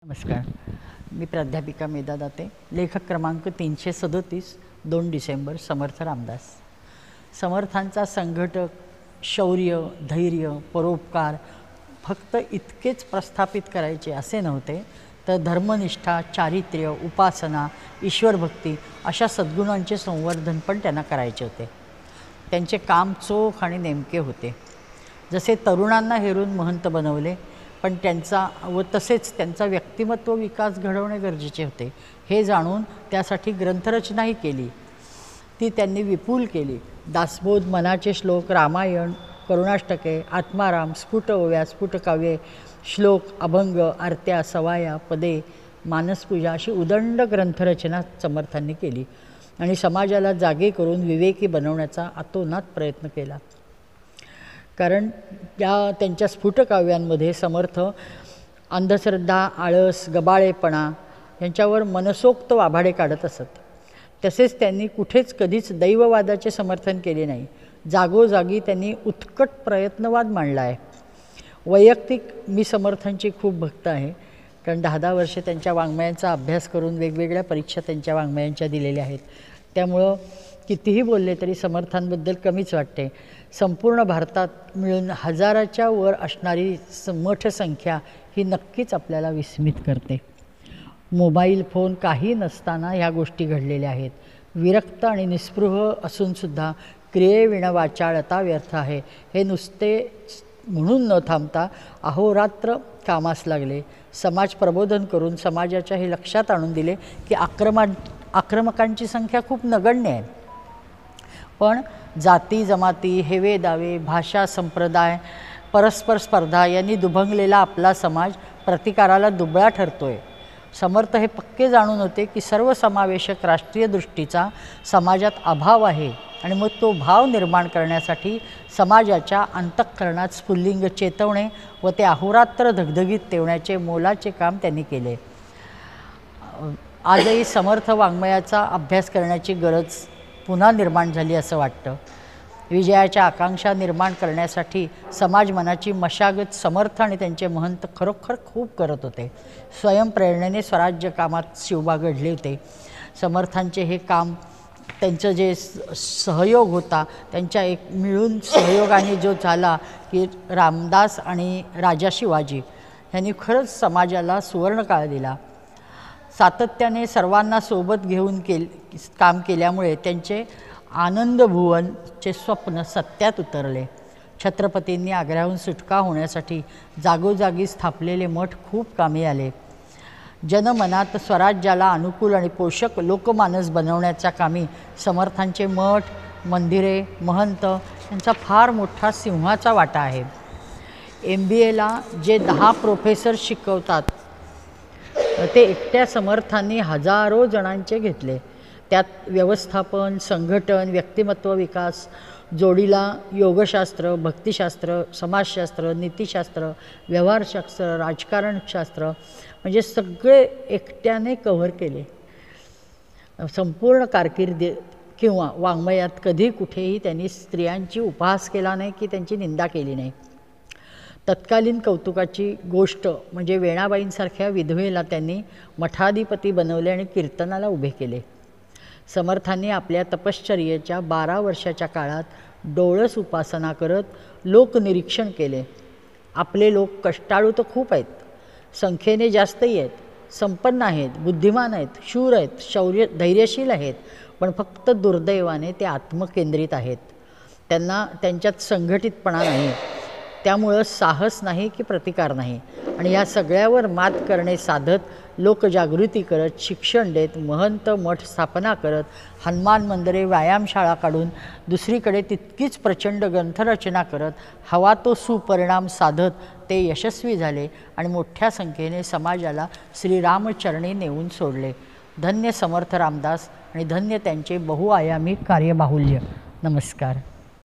नमस्कार. मी प्राध्यापिका मेधा दाते. लेखक क्रमांक 337, 2 डिसेंबर. समर्थ रामदास. समर्थांचा संघटक, शौर्य, धैर्य, परोपकार फक्त इतकेच प्रस्थापित करायचे असे नव्हते, तर धर्मनिष्ठा, चारित्र्य, उपासना, ईश्वरभक्ती अशा सद्गुणांचे संवर्धन पण त्यांना करायचे होते. त्यांचे काम चोख आणि नेमके होते. जसे तरुणांना हेरून महंत बनवले, पण त्यांचा व तसेच त्यांचा व्यक्तिमत्व विकास घडवणे गरजेचे होते हे जाणून त्यासाठी ग्रंथरचनाही केली. ती त्यांनी विपुल केली. दासबोध, मनाचे श्लोक, रामायण, करुणाष्टके, आत्माराम, स्फुट ओव्या, स्फुट काव्ये, श्लोक, अभंग, आरत्या, सवाया, पदे, मानसपूजा अशी उदंड ग्रंथरचना समर्थांनी केली आणि समाजाला जागे करून विवेकी बनवण्याचा अतोनात प्रयत्न केला. कारण त्यांच्या स्फुटकाव्यांमध्ये समर्थ अंधश्रद्धा, आळस, गबाळेपणा यांच्यावर मनसोक्त वाभाडे काढत असत. तसेच त्यांनी कुठेच कधीच दैववादाचे समर्थन केले नाही. जागोजागी त्यांनी उत्कट प्रयत्नवाद मांडला आहे. वैयक्तिक मी समर्थांची खूप भक्त आहे, कारण 10 वर्षे त्यांच्या वाङ्मयांचा अभ्यास करून वेगवेगळ्या परीक्षा त्यांच्या वाङ्मयांच्या दिलेल्या आहेत. त्यामुळं कितीही बोलले तरी समर्थांबद्दल कमीच वाटते. संपूर्ण भारतात मिळून हजाराच्या वर असणारी मठ संख्या ही नक्कीच आपल्याला विस्मित करते. मोबाईल फोन काही नसताना ह्या गोष्टी घडलेल्या आहेत. विरक्त आणि निस्पृह असूनसुद्धा क्रियेविना वाचाळता व्यर्थ आहे हे नुसते म्हणून न थांबता अहोरात्र कामास लागले. समाज प्रबोधन करून समाजाच्या हे लक्षात आणून दिले की आक्रमकांची संख्या खूप नगण्य आहे, पण जाती जमाती, हेवे दावे, भाषा, संप्रदाय, परस्पर स्पर्धा यांनी दुभंगलेला आपला समाज प्रतिकाराला दुबळा ठरतोय. समर्थ हे पक्के जाणून होते की सर्वसमावेशक राष्ट्रीय दृष्टीचा समाजात अभाव आहे आणि मग तो भाव निर्माण करण्यासाठी समाजाच्या अंतःकरणात स्फुल्लिंग चेतवणे व ते अहोरात्र धगधगीत ठेवण्याचे मोलाचे काम त्यांनी केले. आजही समर्थ वाङ्मयाचा अभ्यास करण्याची गरज पुन्हा निर्माण झाली असं वाटतं. विजयाच्या आकांक्षा निर्माण करण्यासाठी समाज मनाची मशागत समर्थ आणि त्यांचे महंत खरोखर खूप करत होते. स्वयंप्रेरणेने स्वराज्य कामात शिवबा घडले होते. समर्थांचे हे काम, त्यांचं जे सहयोग होता, त्यांच्या एक मिळून सहयोगाने जो झाला की रामदास आणि राजा शिवाजी यांनी खरंच समाजाला सुवर्णकाळ दिला. सातत्याने सर्वांना सोबत घेऊन काम केल्यामुळे त्यांचे आनंदभुवनचे स्वप्न सत्यात उतरले. छत्रपतींनी आग्र्याहून सुटका होण्यासाठी जागोजागी स्थापलेले मठ खूप कामी आले. जनमनात स्वराज्याला अनुकूल आणि पोषक लोकमानस बनवण्याच्या कामी समर्थांचे मठ, मंदिरे, महंत यांचा फार मोठा सिंहाचा वाटा आहे. MBAला जे 10 प्रोफेसर शिकवतात ते एकट्या समर्थांनी हजारो जणांचे घेतले. त्यात व्यवस्थापन, संघटन, व्यक्तिमत्व विकास, जोडीला योगशास्त्र, भक्तिशास्त्र, समाजशास्त्र, नीतिशास्त्र, व्यवहारशास्त्र, राजकारणशास्त्र म्हणजे सगळे एकट्याने कव्हर केले. संपूर्ण कारकीर्द किंवा वाङ्मयात कधी कुठेही त्यांनी स्त्रियांची उपहास केला नाही की त्यांची निंदा केली नाही. तत्कालीन कौतुकाची गोष्ट म्हणजे वेणाबाईंसारख्या विधवेला त्यांनी मठाधिपती बनवले आणि कीर्तनाला उभे केले. समर्थांनी आपल्या तपश्चर्येच्या 12 वर्षाच्या काळात डोळस उपासना करत लोकनिरीक्षण केले. आपले लोक कष्टाळू तर खूप आहेत, संख्येने जास्तही आहेत, संपन्न आहेत, बुद्धिमान आहेत, शूर आहेत, धैर्यशील आहेत, पण फक्त दुर्दैवाने ते आत्मकेंद्रित आहेत. त्यांना त्यांच्यात संघटितपणा नाही, त्यामुळं साहस नाही की प्रतिकार नाही. आणि ह्या सगळ्यावर मात करणे साधत, लोकजागृती करत, शिक्षण देत, महंत मठ स्थापना करत, हनुमान मंदिरे, व्यायामशाळा काढून दुसरीकडे तितकीच प्रचंड ग्रंथरचना करत हवा तो सुपरिणाम साधत ते यशस्वी झाले आणि मोठ्या संख्येने समाजाला श्रीरामचरणी नेऊन सोडले. धन्य समर्थ रामदास आणि धन्य त्यांचे बहुआयामी कार्यबाहुल्य. नमस्कार.